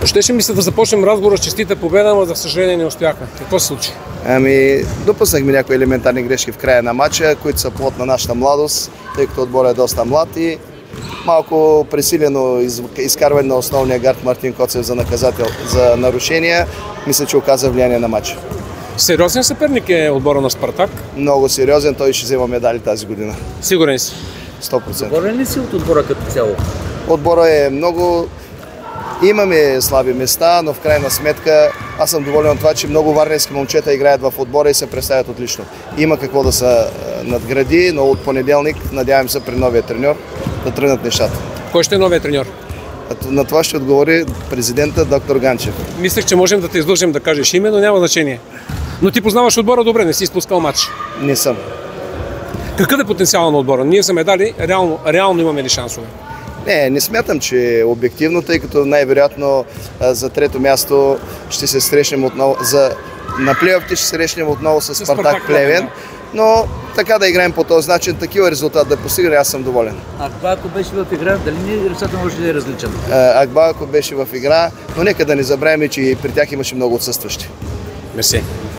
Щеше ми се да започнем разговора с честита победа, но за съжаление не успяхме. Какво се случи? Допуснахме някои елементарни грешки в края на матча, които са плод на нашата младост, тъй като отборът е доста млад и малко пресилено изкарване на основния гард Мартин Коцев за нарушения, мисля, че оказа влияние на матча. Сериозен съперник е отбора на Спартак? Много сериозен, той ще взема медали тази година. Сигурен си? 100%. Доволен ли си от отбора като цяло? Отбора е много... Имаме слаби места, но в крайна сметка аз съм доволен от това, че много варненски момчета играят в отбора и се представят отлично. Има какво да се надгради, но от понеделник надявам се при новия треньор да тръгнат нещата. Кой ще е новия треньор? На това ще отговори президента доктор Ганчев. Мислех, че можем да те излъжем да кажеш име, но няма значение. Но ти познаваш отбора добре, не си изпускал матч. Не съм. Какъв е потенциала на отбора? Ние за медали реално имаме ли шансове? Не смятам, че е обективно, тъй като най-вероятно за трето място ще се срещнем отново, на плейофите ще се срещнем отново с Спартак Плевен, но така да играем по този начин, такива резултати да постигнем, аз съм доволен. Ако беше в игра, дали резултатът може да е различен? Ако беше в игра, но нека да не забравяме, че и при тях имаше много отсъстващи. Мерси.